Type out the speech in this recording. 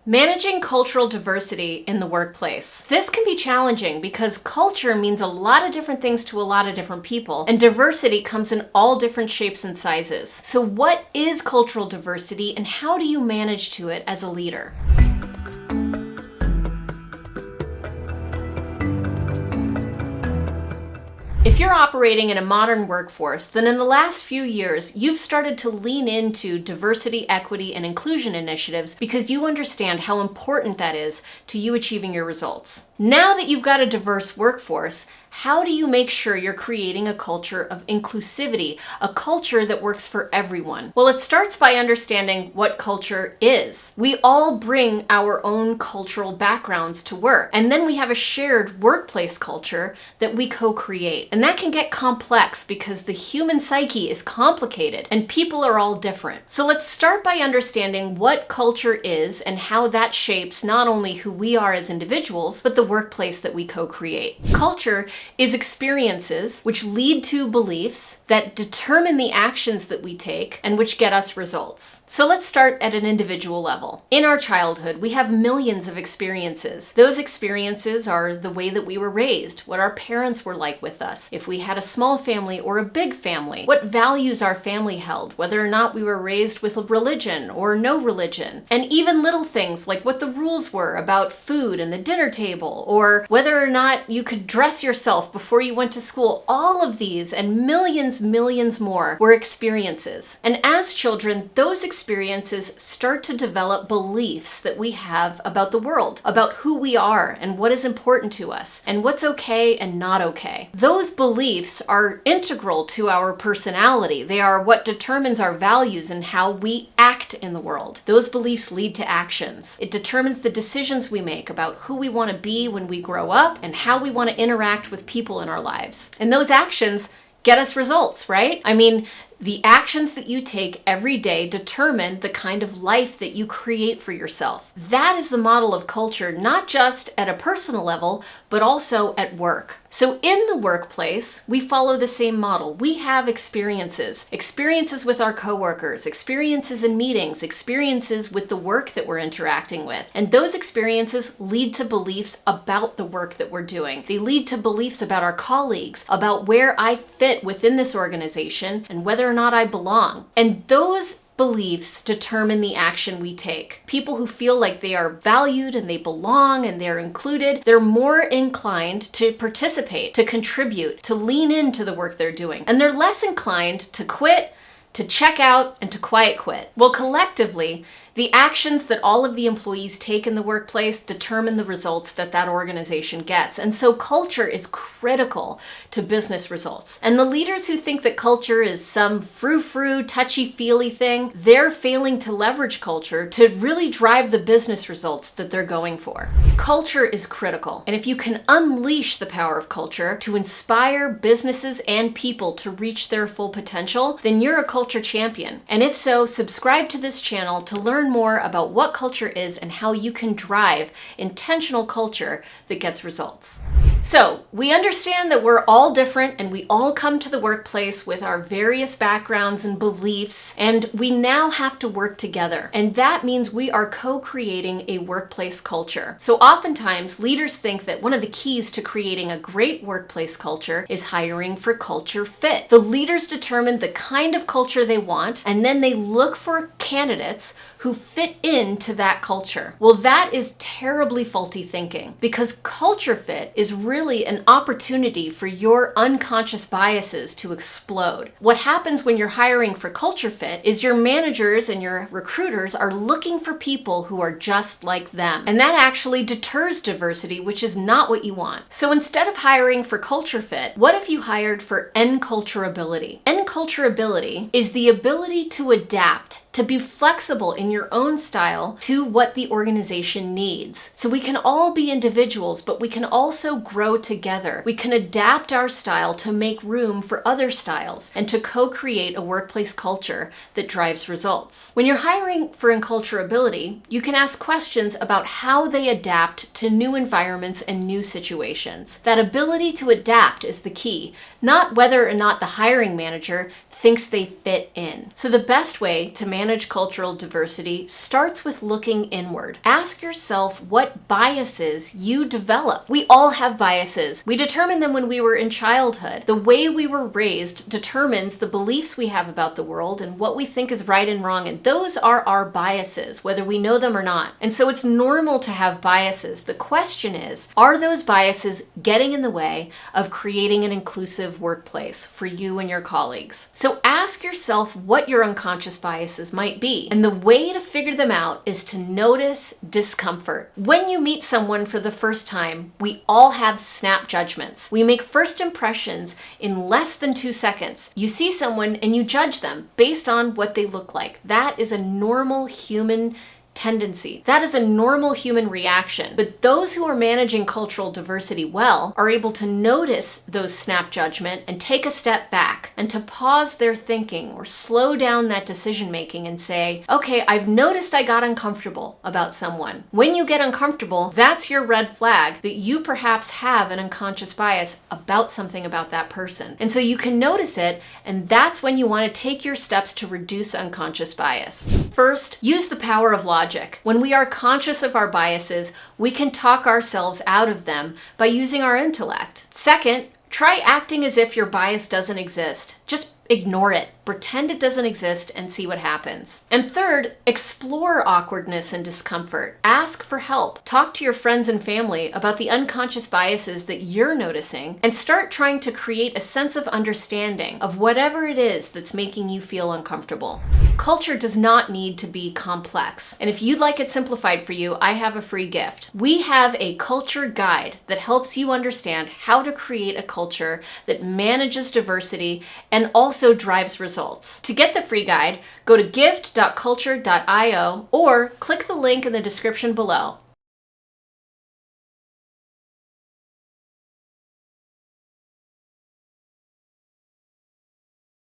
Managing cultural diversity in the workplace. This can be challenging because culture means a lot of different things to a lot of different people, and diversity comes in all different shapes and sizes. So what is cultural diversity and how do you manage to it as a leader? If you're operating in a modern workforce, then in the last few years, you've started to lean into diversity, equity, and inclusion initiatives because you understand how important that is to you achieving your results. Now that you've got a diverse workforce, how do you make sure you're creating a culture of inclusivity, a culture that works for everyone? Well, it starts by understanding what culture is. We all bring our own cultural backgrounds to work, and then we have a shared workplace culture that we co-create. And that can get complex because the human psyche is complicated and people are all different. So let's start by understanding what culture is and how that shapes not only who we are as individuals, but the workplace that we co-create. Culture is experiences which lead to beliefs that determine the actions that we take and which get us results. So let's start at an individual level. In our childhood, we have millions of experiences. Those experiences are the way that we were raised, what our parents were like with us, if we had a small family or a big family, what values our family held, whether or not we were raised with a religion or no religion, and even little things like what the rules were about food and the dinner table, or whether or not you could dress yourself before you went to school. All of these and millions more were experiences. And as children, those experiences start to develop beliefs that we have about the world, about who we are and what is important to us, and what's okay and not okay. Those beliefs are integral to our personality. They are what determines our values and how we act in the world. Those beliefs lead to actions. It determines the decisions we make about who we want to be when we grow up and how we want to interact with people in our lives. And those actions get us results, right? I mean, the actions that you take every day determine the kind of life that you create for yourself. That is the model of culture, not just at a personal level, but also at work. So in the workplace, we follow the same model. We have experiences with our coworkers, experiences in meetings, experiences with the work that we're interacting with. And those experiences lead to beliefs about the work that we're doing. They lead to beliefs about our colleagues, about where I fit within this organization and whether or not I belong. And those beliefs determine the action we take. People who feel like they are valued and they belong and they're included, they're more inclined to participate, to contribute, to lean into the work they're doing. And they're less inclined to quit, to check out, and to quiet quit. Well, collectively, the actions that all of the employees take in the workplace determine the results that that organization gets. And so culture is critical to business results. And the leaders who think that culture is some frou-frou, touchy-feely thing, they're failing to leverage culture to really drive the business results that they're going for. Culture is critical. And if you can unleash the power of culture to inspire businesses and people to reach their full potential, then you're a culture champion. And if so, subscribe to this channel to learn more about what culture is and how you can drive intentional culture that gets results. So we understand that we're all different and we all come to the workplace with our various backgrounds and beliefs, and we now have to work together. And that means we are co-creating a workplace culture. So oftentimes leaders think that one of the keys to creating a great workplace culture is hiring for culture fit. The leaders determine the kind of culture they want, and then they look for candidates who fit into that culture. Well, that is terribly faulty thinking because culture fit is really an opportunity for your unconscious biases to explode. What happens when you're hiring for culture fit is your managers and your recruiters are looking for people who are just like them. And that actually deters diversity, which is not what you want. So instead of hiring for culture fit, what if you hired for enculturability? Enculturability is the ability to adapt, to be flexible in your own style to what the organization needs. So we can all be individuals, but we can also grow together. We can adapt our style to make room for other styles and to co-create a workplace culture that drives results. When you're hiring for enculturability, you can ask questions about how they adapt to new environments and new situations. That ability to adapt is the key, not whether or not the hiring manager thinks they fit in. So the best way to manage cultural diversity starts with looking inward. Ask yourself what biases you develop. We all have biases. We determine them when we were in childhood. The way we were raised determines the beliefs we have about the world and what we think is right and wrong, and those are our biases, whether we know them or not. And so it's normal to have biases. The question is, are those biases getting in the way of creating an inclusive workplace for you and your colleagues? So ask yourself what your unconscious biases might be. And the way to figure them out is to notice discomfort. When you meet someone for the first time, we all have snap judgments. We make first impressions in less than 2 seconds. You see someone and you judge them based on what they look like. That is a normal human tendency. That is a normal human reaction. But those who are managing cultural diversity well are able to notice those snap judgment and take a step back and to pause their thinking or slow down that decision making and say, okay, I've noticed I got uncomfortable about someone. When you get uncomfortable, that's your red flag that you perhaps have an unconscious bias about something about that person. And so you can notice it, and that's when you want to take your steps to reduce unconscious bias. First, use the power of logic. When we are conscious of our biases, we can talk ourselves out of them by using our intellect. Second, try acting as if your bias doesn't exist. Just ignore it. Pretend it doesn't exist and see what happens. And third, explore awkwardness and discomfort. Ask for help. Talk to your friends and family about the unconscious biases that you're noticing and start trying to create a sense of understanding of whatever it is that's making you feel uncomfortable. Culture does not need to be complex. And if you'd like it simplified for you, I have a free gift. We have a culture guide that helps you understand how to create a culture that manages diversity and also drives results. To get the free guide, go to gift.culture.io or click the link in the description below.